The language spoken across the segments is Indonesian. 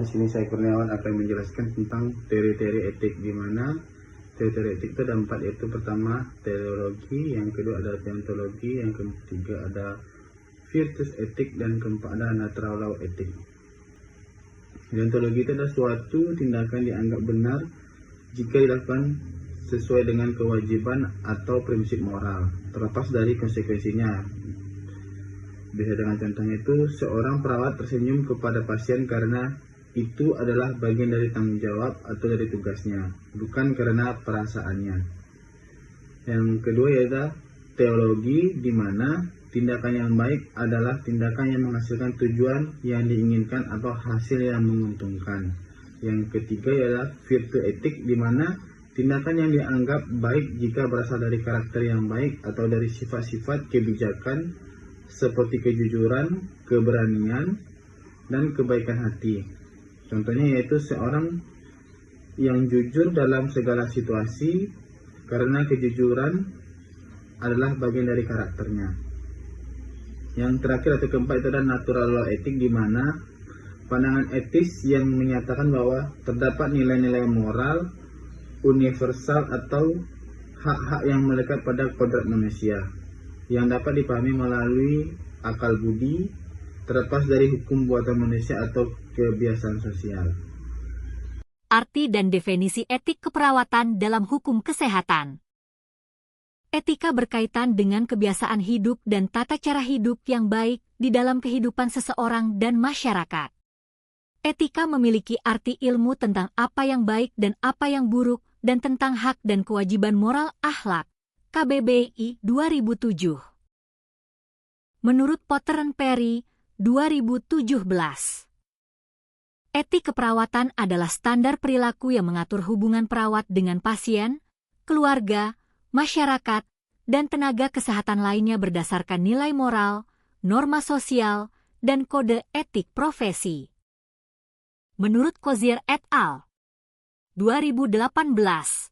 Di sini saya Kurniawan akan menjelaskan tentang teori-teori etik, di mana teori-teori etik itu ada 4, yaitu pertama teleologi, yang kedua ada deontologi, yang ketiga ada virtus etik, dan keempat ada natural law etik. Deontologi itu adalah suatu tindakan dianggap benar jika dilakukan sesuai dengan kewajiban atau prinsip moral, terlepas dari konsekuensinya. Bisa dengan contohnya itu, seorang perawat tersenyum kepada pasien karena itu adalah bagian dari tanggung jawab atau dari tugasnya, bukan karena perasaannya. Yang kedua yaitu teologi, di mana tindakan yang baik adalah tindakan yang menghasilkan tujuan yang diinginkan atau hasil yang menguntungkan. Yang ketiga ialah virtu etik, di mana tindakan yang dianggap baik jika berasal dari karakter yang baik atau dari sifat-sifat kebijakan seperti kejujuran, keberanian, dan kebaikan hati. Contohnya yaitu seorang yang jujur dalam segala situasi karena kejujuran adalah bagian dari karakternya. Yang terakhir atau keempat itu adalah natural law etik, di mana pandangan etis yang menyatakan bahwa terdapat nilai-nilai moral universal atau hak-hak yang melekat pada kodrat manusia yang dapat dipahami melalui akal budi, terlepas dari hukum buatan manusia atau kebiasaan sosial. Arti dan definisi etik keperawatan dalam hukum kesehatan. Etika berkaitan dengan kebiasaan hidup dan tata cara hidup yang baik di dalam kehidupan seseorang dan masyarakat. Etika memiliki arti ilmu tentang apa yang baik dan apa yang buruk, dan tentang hak dan kewajiban moral akhlak. KBBI 2007. Menurut Potter and Perry 2017. Etik keperawatan adalah standar perilaku yang mengatur hubungan perawat dengan pasien, keluarga, masyarakat, dan tenaga kesehatan lainnya berdasarkan nilai moral, norma sosial, dan kode etik profesi. Menurut Cozier et al. 2018,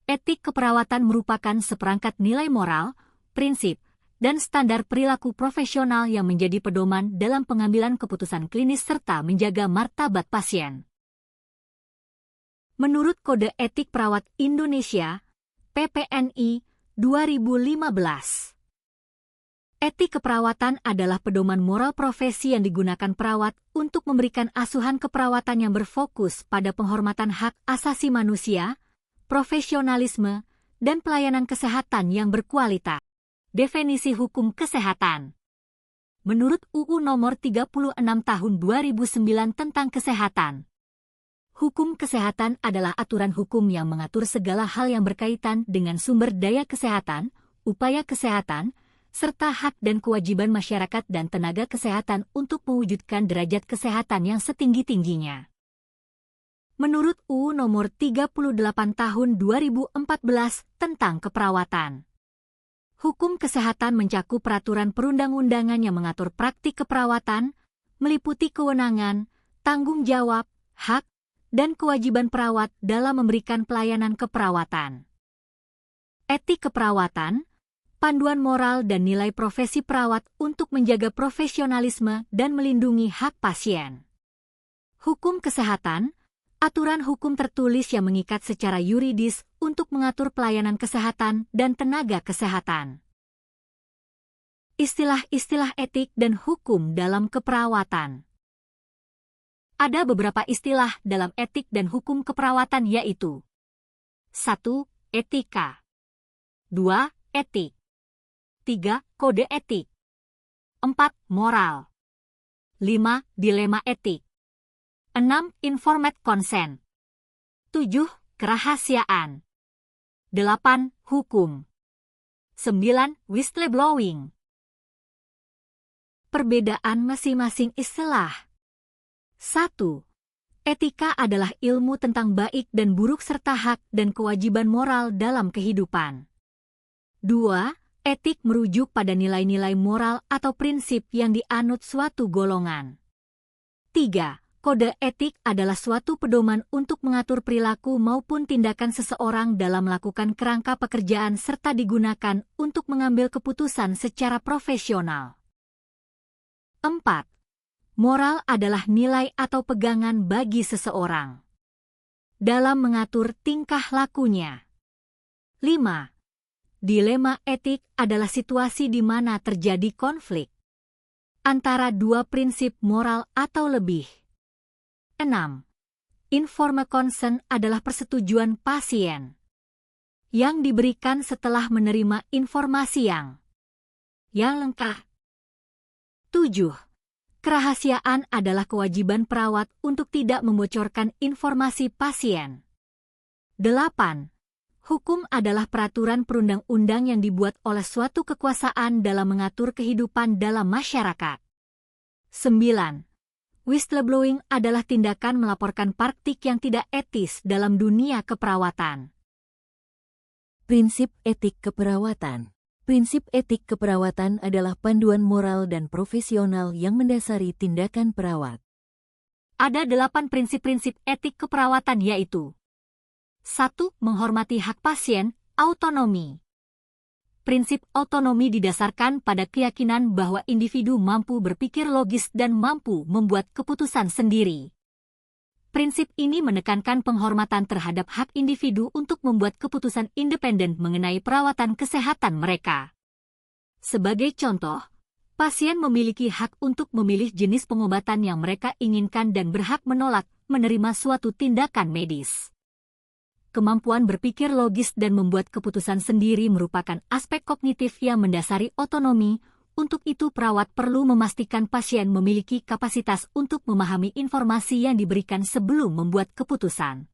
etik keperawatan merupakan seperangkat nilai moral, prinsip, dan standar perilaku profesional yang menjadi pedoman dalam pengambilan keputusan klinis serta menjaga martabat pasien. Menurut Kode Etik Perawat Indonesia, PPNI 2015, etik keperawatan adalah pedoman moral profesi yang digunakan perawat untuk memberikan asuhan keperawatan yang berfokus pada penghormatan hak asasi manusia, profesionalisme, dan pelayanan kesehatan yang berkualitas. Definisi hukum kesehatan. Menurut UU Nomor 36 Tahun 2009 tentang Kesehatan, hukum kesehatan adalah aturan hukum yang mengatur segala hal yang berkaitan dengan sumber daya kesehatan, upaya kesehatan, serta hak dan kewajiban masyarakat dan tenaga kesehatan untuk mewujudkan derajat kesehatan yang setinggi-tingginya. Menurut UU Nomor 38 Tahun 2014 tentang Keperawatan, hukum kesehatan mencakup peraturan perundang-undangan yang mengatur praktik keperawatan, meliputi kewenangan, tanggung jawab, hak, dan kewajiban perawat dalam memberikan pelayanan keperawatan. Etik keperawatan, panduan moral dan nilai profesi perawat untuk menjaga profesionalisme dan melindungi hak pasien. Hukum kesehatan, aturan hukum tertulis yang mengikat secara yuridis untuk mengatur pelayanan kesehatan dan tenaga kesehatan. Istilah-istilah etik dan hukum dalam keperawatan. Ada beberapa istilah dalam etik dan hukum keperawatan yaitu 1. Etika 2. Etik 3. Kode etik 4. Moral 5. Dilema etik 6. Informed consent 7. Kerahasiaan 8. Hukum 9. Whistleblowing. Perbedaan masing-masing istilah. 1. Etika adalah ilmu tentang baik dan buruk serta hak dan kewajiban moral dalam kehidupan. 2. Etik merujuk pada nilai-nilai moral atau prinsip yang dianut suatu golongan. 3. Kode etik adalah suatu pedoman untuk mengatur perilaku maupun tindakan seseorang dalam melakukan kerangka pekerjaan serta digunakan untuk mengambil keputusan secara profesional. 4. Moral adalah nilai atau pegangan bagi seseorang dalam mengatur tingkah lakunya. 5. Dilema etik adalah situasi di mana terjadi konflik antara dua prinsip moral atau lebih. 6. Informed consent adalah persetujuan pasien yang diberikan setelah menerima informasi yang lengkap. 7. Kerahasiaan adalah kewajiban perawat untuk tidak membocorkan informasi pasien. 8. Hukum adalah peraturan perundang-undang yang dibuat oleh suatu kekuasaan dalam mengatur kehidupan dalam masyarakat. 9. Whistleblowing adalah tindakan melaporkan praktik yang tidak etis dalam dunia keperawatan. Prinsip etik keperawatan. Prinsip etik keperawatan adalah panduan moral dan profesional yang mendasari tindakan perawat. Ada 8 prinsip-prinsip etik keperawatan yaitu: 1. Menghormati hak pasien, autonomi. Prinsip autonomi didasarkan pada keyakinan bahwa individu mampu berpikir logis dan mampu membuat keputusan sendiri. Prinsip ini menekankan penghormatan terhadap hak individu untuk membuat keputusan independen mengenai perawatan kesehatan mereka. Sebagai contoh, pasien memiliki hak untuk memilih jenis pengobatan yang mereka inginkan dan berhak menolak menerima suatu tindakan medis. Kemampuan berpikir logis dan membuat keputusan sendiri merupakan aspek kognitif yang mendasari otonomi. Untuk itu, perawat perlu memastikan pasien memiliki kapasitas untuk memahami informasi yang diberikan sebelum membuat keputusan.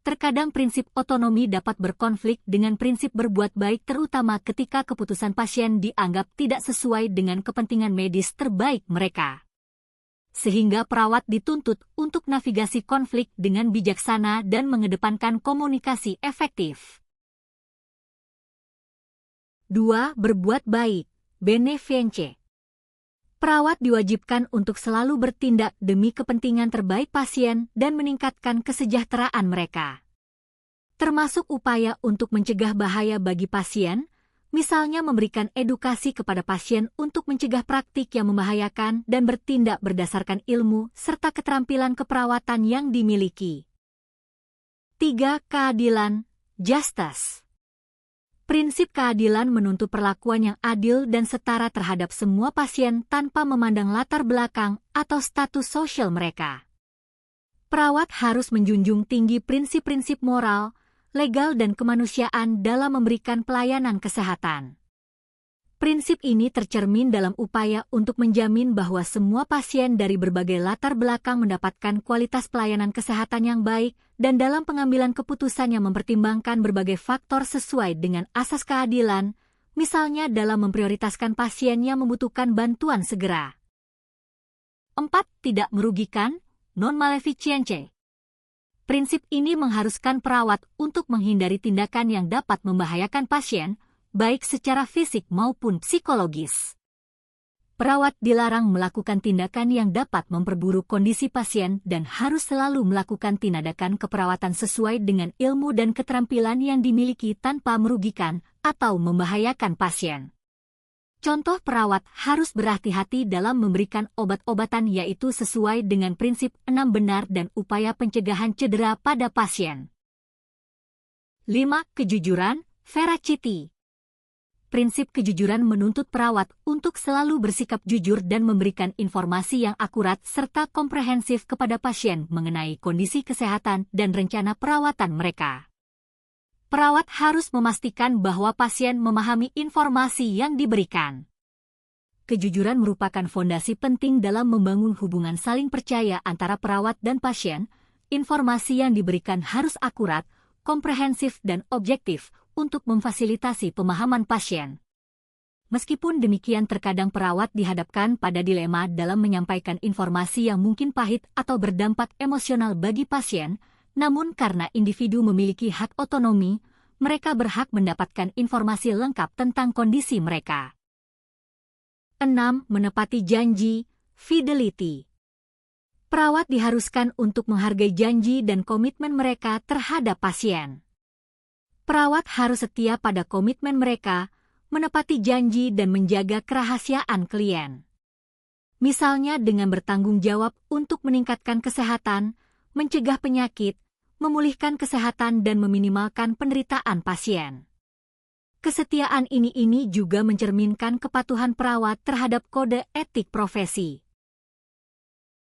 Terkadang prinsip otonomi dapat berkonflik dengan prinsip berbuat baik, terutama ketika keputusan pasien dianggap tidak sesuai dengan kepentingan medis terbaik mereka. Sehingga perawat dituntut untuk navigasi konflik dengan bijaksana dan mengedepankan komunikasi efektif. 2. Berbuat baik. Benevolence. Perawat diwajibkan untuk selalu bertindak demi kepentingan terbaik pasien dan meningkatkan kesejahteraan mereka. Termasuk upaya untuk mencegah bahaya bagi pasien, misalnya memberikan edukasi kepada pasien untuk mencegah praktik yang membahayakan dan bertindak berdasarkan ilmu serta keterampilan keperawatan yang dimiliki. 3. Keadilan, justice. Prinsip keadilan menuntut perlakuan yang adil dan setara terhadap semua pasien tanpa memandang latar belakang atau status sosial mereka. Perawat harus menjunjung tinggi prinsip-prinsip moral, legal dan kemanusiaan dalam memberikan pelayanan kesehatan. Prinsip ini tercermin dalam upaya untuk menjamin bahwa semua pasien dari berbagai latar belakang mendapatkan kualitas pelayanan kesehatan yang baik dan dalam pengambilan keputusan yang mempertimbangkan berbagai faktor sesuai dengan asas keadilan, misalnya dalam memprioritaskan pasien yang membutuhkan bantuan segera. 4. Tidak merugikan, non-maleficence. Prinsip ini mengharuskan perawat untuk menghindari tindakan yang dapat membahayakan pasien, baik secara fisik maupun psikologis. Perawat dilarang melakukan tindakan yang dapat memperburuk kondisi pasien dan harus selalu melakukan tindakan keperawatan sesuai dengan ilmu dan keterampilan yang dimiliki tanpa merugikan atau membahayakan pasien. Contoh, perawat harus berhati-hati dalam memberikan obat-obatan yaitu sesuai dengan prinsip 6 benar dan upaya pencegahan cedera pada pasien. 5. Kejujuran, veracity. Prinsip kejujuran menuntut perawat untuk selalu bersikap jujur dan memberikan informasi yang akurat serta komprehensif kepada pasien mengenai kondisi kesehatan dan rencana perawatan mereka. Perawat harus memastikan bahwa pasien memahami informasi yang diberikan. Kejujuran merupakan fondasi penting dalam membangun hubungan saling percaya antara perawat dan pasien. Informasi yang diberikan harus akurat, komprehensif dan objektif untuk memfasilitasi pemahaman pasien. Meskipun demikian, terkadang perawat dihadapkan pada dilema dalam menyampaikan informasi yang mungkin pahit atau berdampak emosional bagi pasien, namun karena individu memiliki hak otonomi, mereka berhak mendapatkan informasi lengkap tentang kondisi mereka. 6. Menepati janji, fidelity. Perawat diharuskan untuk menghargai janji dan komitmen mereka terhadap pasien. Perawat harus setia pada komitmen mereka, menepati janji dan menjaga kerahasiaan klien. misalnya dengan bertanggung jawab untuk meningkatkan kesehatan, mencegah penyakit, memulihkan kesehatan dan meminimalkan penderitaan pasien. Kesetiaan ini juga mencerminkan kepatuhan perawat terhadap kode etik profesi.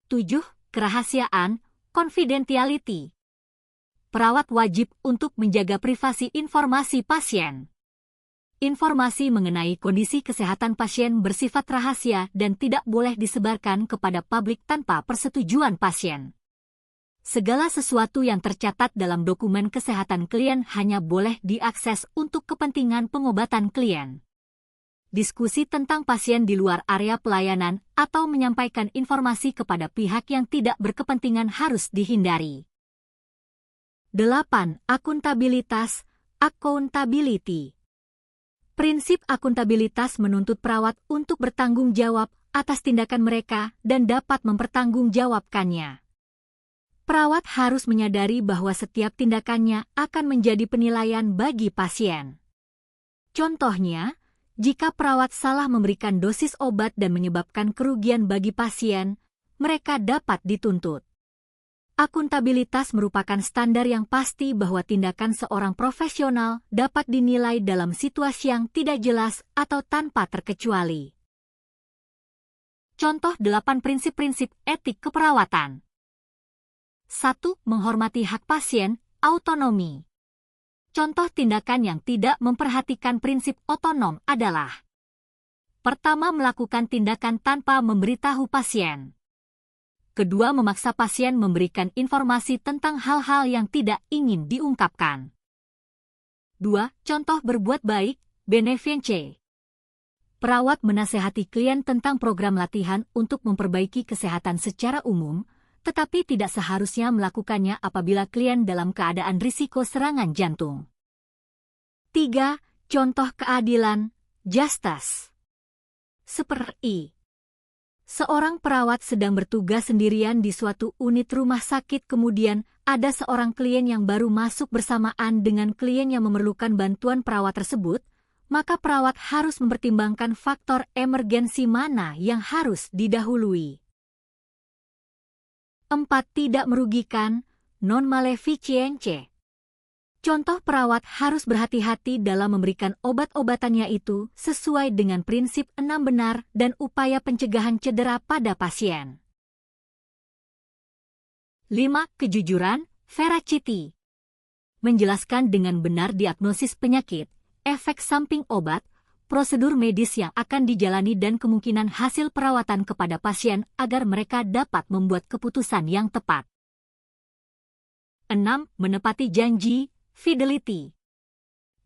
7. Kerahasiaan, confidentiality. Perawat wajib untuk menjaga privasi informasi pasien. Informasi mengenai kondisi kesehatan pasien bersifat rahasia dan tidak boleh disebarkan kepada publik tanpa persetujuan pasien. Segala sesuatu yang tercatat dalam dokumen kesehatan klien hanya boleh diakses untuk kepentingan pengobatan klien. Diskusi tentang pasien di luar area pelayanan atau menyampaikan informasi kepada pihak yang tidak berkepentingan harus dihindari. 8. Akuntabilitas, accountability. Prinsip akuntabilitas menuntut perawat untuk bertanggung jawab atas tindakan mereka dan dapat mempertanggungjawabkannya. Perawat harus menyadari bahwa setiap tindakannya akan menjadi penilaian bagi pasien. Contohnya, jika perawat salah memberikan dosis obat dan menyebabkan kerugian bagi pasien, mereka dapat dituntut. Akuntabilitas merupakan standar yang pasti bahwa tindakan seorang profesional dapat dinilai dalam situasi yang tidak jelas atau tanpa terkecuali. Contoh 8 prinsip-prinsip etik keperawatan. 1. Menghormati hak pasien, autonomi. Contoh tindakan yang tidak memperhatikan prinsip otonom adalah: pertama, melakukan tindakan tanpa memberitahu pasien. Kedua, memaksa pasien memberikan informasi tentang hal-hal yang tidak ingin diungkapkan. 2. Contoh berbuat baik, benevolence. Perawat menasehati klien tentang program latihan untuk memperbaiki kesehatan secara umum, tetapi tidak seharusnya melakukannya apabila klien dalam keadaan risiko serangan jantung. 3. Contoh keadilan, justice. Seperti seorang perawat sedang bertugas sendirian di suatu unit rumah sakit, kemudian ada seorang klien yang baru masuk bersamaan dengan klien yang memerlukan bantuan perawat tersebut, maka perawat harus mempertimbangkan faktor emergensi mana yang harus didahului. 4. Tidak merugikan, non-maleficence. Contoh, perawat harus berhati-hati dalam memberikan obat-obatannya itu sesuai dengan prinsip 6 benar dan upaya pencegahan cedera pada pasien. 5. Kejujuran, veracity. Menjelaskan dengan benar diagnosis penyakit, efek samping obat, prosedur medis yang akan dijalani dan kemungkinan hasil perawatan kepada pasien agar mereka dapat membuat keputusan yang tepat. 6. Menepati janji, fidelity.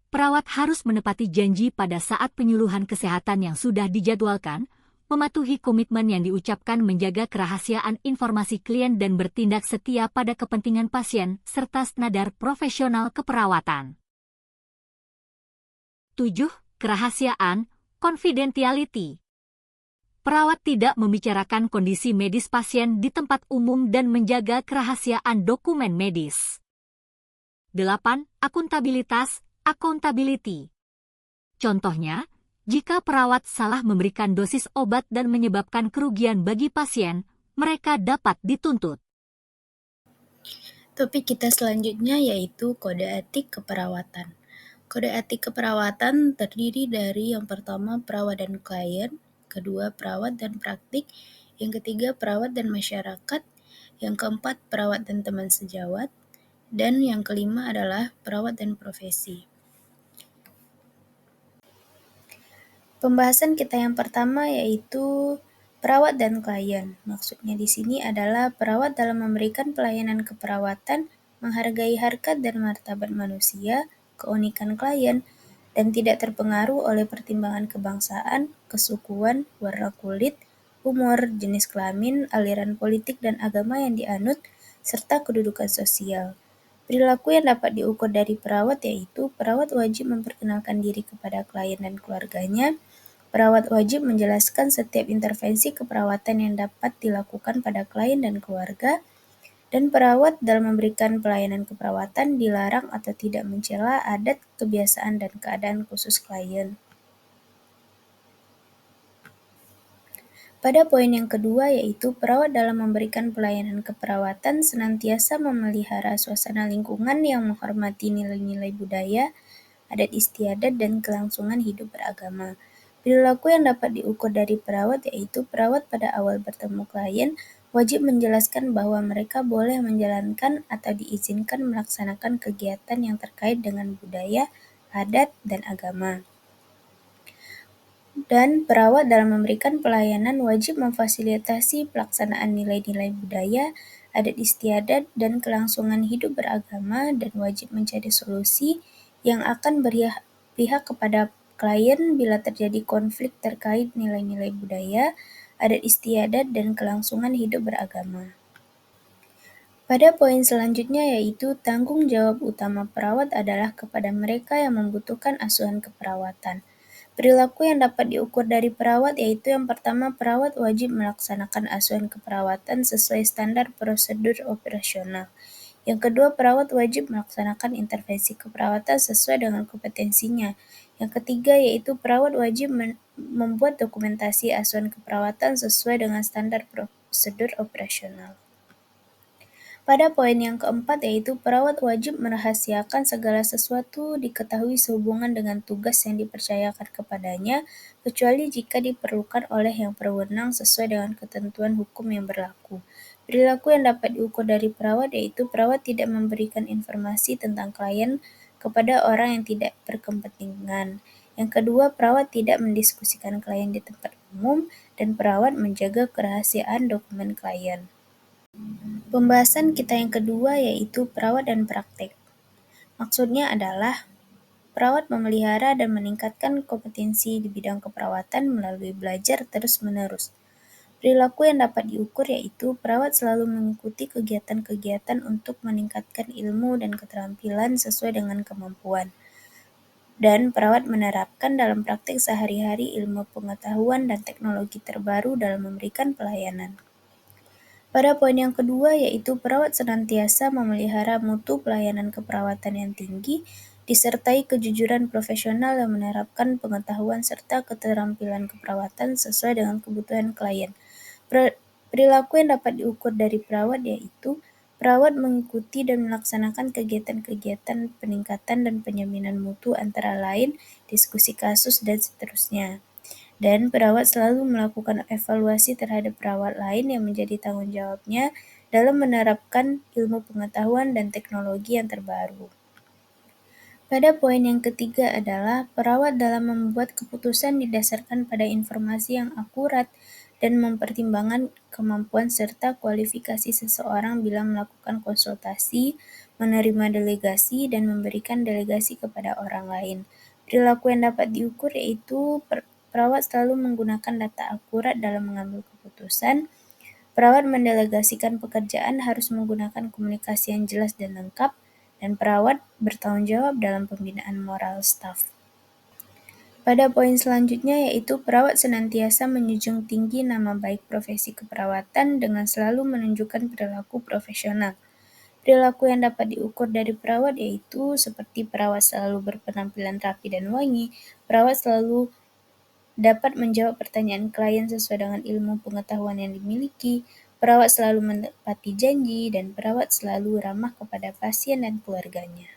Perawat harus menepati janji pada saat penyuluhan kesehatan yang sudah dijadwalkan, mematuhi komitmen yang diucapkan, menjaga kerahasiaan informasi klien dan bertindak setia pada kepentingan pasien serta standar profesional keperawatan. 7. Kerahasiaan, confidentiality. Perawat tidak membicarakan kondisi medis pasien di tempat umum dan menjaga kerahasiaan dokumen medis. 8. Akuntabilitas, accountability. Contohnya, jika perawat salah memberikan dosis obat dan menyebabkan kerugian bagi pasien, mereka dapat dituntut. Topik kita selanjutnya yaitu kode etik keperawatan. Kode etik keperawatan terdiri dari yang pertama perawat dan klien, kedua perawat dan praktik, yang ketiga perawat dan masyarakat, yang keempat perawat dan teman sejawat, dan yang kelima adalah perawat dan profesi. Pembahasan kita yang pertama yaitu perawat dan klien. Maksudnya di sini adalah perawat dalam memberikan pelayanan keperawatan, menghargai harkat dan martabat manusia, keunikan klien, dan tidak terpengaruh oleh pertimbangan kebangsaan, kesukuan, warna kulit, umur, jenis kelamin, aliran politik dan agama yang dianut, serta kedudukan sosial. Perilaku yang dapat diukur dari perawat yaitu perawat wajib memperkenalkan diri kepada klien dan keluarganya, perawat wajib menjelaskan setiap intervensi keperawatan yang dapat dilakukan pada klien dan keluarga, dan perawat dalam memberikan pelayanan keperawatan dilarang atau tidak mencela adat, kebiasaan, dan keadaan khusus klien. Pada poin yang kedua, yaitu perawat dalam memberikan pelayanan keperawatan senantiasa memelihara suasana lingkungan yang menghormati nilai-nilai budaya, adat istiadat, dan kelangsungan hidup beragama. Perilaku yang dapat diukur dari perawat yaitu perawat pada awal bertemu klien wajib menjelaskan bahwa mereka boleh menjalankan atau diizinkan melaksanakan kegiatan yang terkait dengan budaya, adat, dan agama. Dan perawat dalam memberikan pelayanan wajib memfasilitasi pelaksanaan nilai-nilai budaya, adat istiadat, dan kelangsungan hidup beragama dan wajib mencari solusi yang akan berpihak kepada klien bila terjadi konflik terkait nilai-nilai budaya, adat istiadat, dan kelangsungan hidup beragama. Pada poin selanjutnya yaitu tanggung jawab utama perawat adalah kepada mereka yang membutuhkan asuhan keperawatan. Perilaku yang dapat diukur dari perawat yaitu yang pertama, perawat wajib melaksanakan asuhan keperawatan sesuai standar prosedur operasional. Yang kedua, perawat wajib melaksanakan intervensi keperawatan sesuai dengan kompetensinya. Yang ketiga, yaitu perawat wajib membuat dokumentasi asuhan keperawatan sesuai dengan standar prosedur operasional. Pada poin yang keempat yaitu perawat wajib merahasiakan segala sesuatu diketahui sehubungan dengan tugas yang dipercayakan kepadanya, kecuali jika diperlukan oleh yang berwenang sesuai dengan ketentuan hukum yang berlaku. Perilaku yang dapat diukur dari perawat yaitu perawat tidak memberikan informasi tentang klien kepada orang yang tidak berkepentingan. Yang kedua, perawat tidak mendiskusikan klien di tempat umum, dan perawat menjaga kerahasiaan dokumen klien. Pembahasan kita yang kedua yaitu perawat dan praktek. Maksudnya adalah perawat memelihara dan meningkatkan kompetensi di bidang keperawatan melalui belajar terus-menerus. Perilaku yang dapat diukur yaitu perawat selalu mengikuti kegiatan-kegiatan untuk meningkatkan ilmu dan keterampilan sesuai dengan kemampuan. Dan perawat menerapkan dalam praktek sehari-hari ilmu pengetahuan dan teknologi terbaru dalam memberikan pelayanan. Pada poin yang kedua yaitu perawat senantiasa memelihara mutu pelayanan keperawatan yang tinggi, disertai kejujuran profesional yang menerapkan pengetahuan serta keterampilan keperawatan sesuai dengan kebutuhan klien. Perilaku yang dapat diukur dari perawat yaitu perawat mengikuti dan melaksanakan kegiatan-kegiatan peningkatan dan penjaminan mutu antara lain diskusi kasus dan seterusnya. Dan perawat selalu melakukan evaluasi terhadap perawat lain yang menjadi tanggung jawabnya dalam menerapkan ilmu pengetahuan dan teknologi yang terbaru. Pada poin yang ketiga adalah perawat dalam membuat keputusan didasarkan pada informasi yang akurat dan mempertimbangkan kemampuan serta kualifikasi seseorang bila melakukan konsultasi, menerima delegasi, dan memberikan delegasi kepada orang lain. Perilaku yang dapat diukur yaitu perawat selalu menggunakan data akurat dalam mengambil keputusan. Perawat mendelegasikan pekerjaan harus menggunakan komunikasi yang jelas dan lengkap, dan perawat bertanggung jawab dalam pembinaan moral staf. Pada poin selanjutnya yaitu perawat senantiasa menjunjung tinggi nama baik profesi keperawatan dengan selalu menunjukkan perilaku profesional. Perilaku yang dapat diukur dari perawat yaitu seperti perawat selalu berpenampilan rapi dan wangi, perawat selalu dapat menjawab pertanyaan klien sesuai dengan ilmu pengetahuan yang dimiliki, perawat selalu menepati janji, dan perawat selalu ramah kepada pasien dan keluarganya.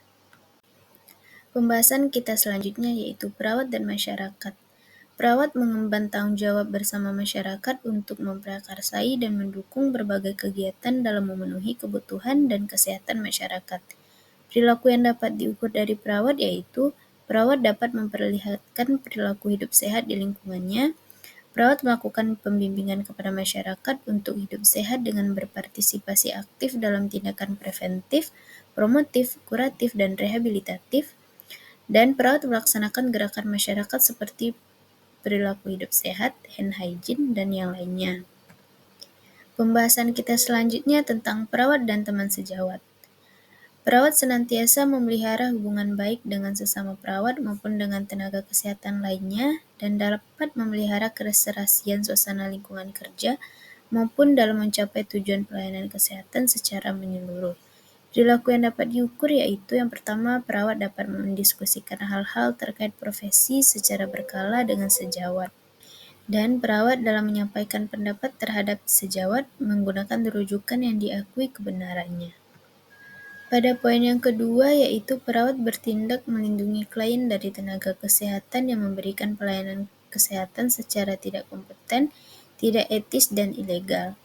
Pembahasan kita selanjutnya yaitu perawat dan masyarakat. Perawat mengemban tanggung jawab bersama masyarakat untuk memprakarsai dan mendukung berbagai kegiatan dalam memenuhi kebutuhan dan kesehatan masyarakat. Perilaku yang dapat diukur dari perawat yaitu perawat dapat memperlihatkan perilaku hidup sehat di lingkungannya. Perawat melakukan pembimbingan kepada masyarakat untuk hidup sehat dengan berpartisipasi aktif dalam tindakan preventif, promotif, kuratif, dan rehabilitatif. Dan perawat melaksanakan gerakan masyarakat seperti perilaku hidup sehat, hand hygiene, dan yang lainnya. Pembahasan kita selanjutnya tentang perawat dan teman sejawat. Perawat senantiasa memelihara hubungan baik dengan sesama perawat maupun dengan tenaga kesehatan lainnya dan dapat memelihara keserasian suasana lingkungan kerja maupun dalam mencapai tujuan pelayanan kesehatan secara menyeluruh. Perilaku yang dapat diukur yaitu yang pertama, perawat dapat mendiskusikan hal-hal terkait profesi secara berkala dengan sejawat. Dan perawat dalam menyampaikan pendapat terhadap sejawat menggunakan rujukan yang diakui kebenarannya. Pada poin yang kedua, yaitu perawat bertindak melindungi klien dari tenaga kesehatan yang memberikan pelayanan kesehatan secara tidak kompeten, tidak etis, dan ilegal.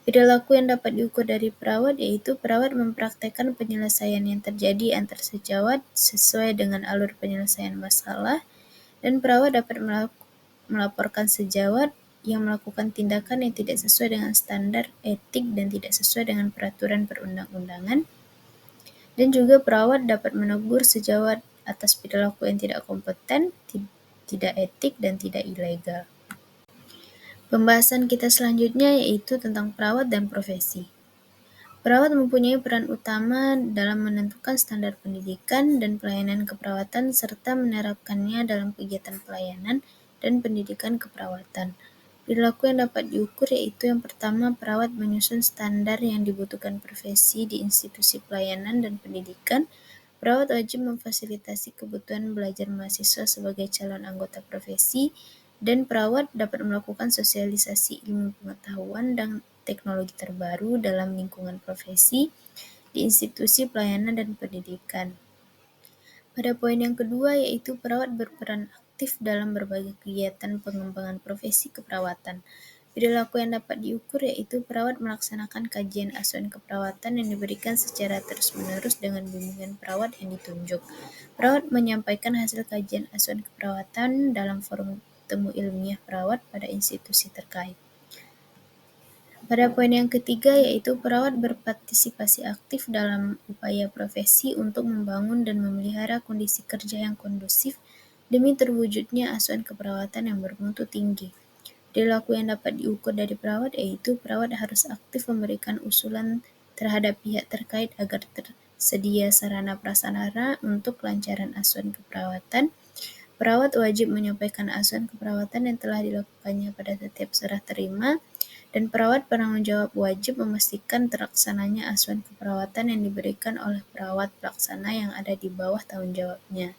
Perilaku yang dapat diukur dari perawat yaitu perawat mempraktekkan penyelesaian yang terjadi antar sejawat sesuai dengan alur penyelesaian masalah, dan perawat dapat melaporkan sejawat yang melakukan tindakan yang tidak sesuai dengan standar etik dan tidak sesuai dengan peraturan perundang-undangan, dan juga perawat dapat menegur sejawat atas perilaku yang tidak kompeten, tidak etik, dan tidak ilegal. Pembahasan kita selanjutnya yaitu tentang perawat dan profesi. Perawat mempunyai peran utama dalam menentukan standar pendidikan dan pelayanan keperawatan serta menerapkannya dalam kegiatan pelayanan dan pendidikan keperawatan. Perilaku yang dapat diukur yaitu yang pertama, perawat menyusun standar yang dibutuhkan profesi di institusi pelayanan dan pendidikan. Perawat wajib memfasilitasi kebutuhan belajar mahasiswa sebagai calon anggota profesi, dan perawat dapat melakukan sosialisasi ilmu pengetahuan dan teknologi terbaru dalam lingkungan profesi di institusi pelayanan dan pendidikan. Pada poin yang kedua, yaitu perawat berperan aktif dalam berbagai kegiatan pengembangan profesi keperawatan. Perilaku yang dapat diukur yaitu perawat melaksanakan kajian asuhan keperawatan yang diberikan secara terus-menerus dengan bimbingan perawat yang ditunjuk. Perawat menyampaikan hasil kajian asuhan keperawatan dalam forum temu ilmiah perawat pada institusi terkait. Pada poin yang ketiga, yaitu perawat berpartisipasi aktif dalam upaya profesi untuk membangun dan memelihara kondisi kerja yang kondusif demi terwujudnya asuhan keperawatan yang bermutu tinggi. Perilaku yang dapat diukur dari perawat yaitu perawat harus aktif memberikan usulan terhadap pihak terkait agar tersedia sarana prasarana untuk kelancaran asuhan keperawatan. Perawat wajib menyampaikan asuhan keperawatan yang telah dilakukannya pada setiap serah terima, dan perawat penanggung jawab wajib memastikan terlaksananya asuhan keperawatan yang diberikan oleh perawat pelaksana yang ada di bawah tanggung jawabnya.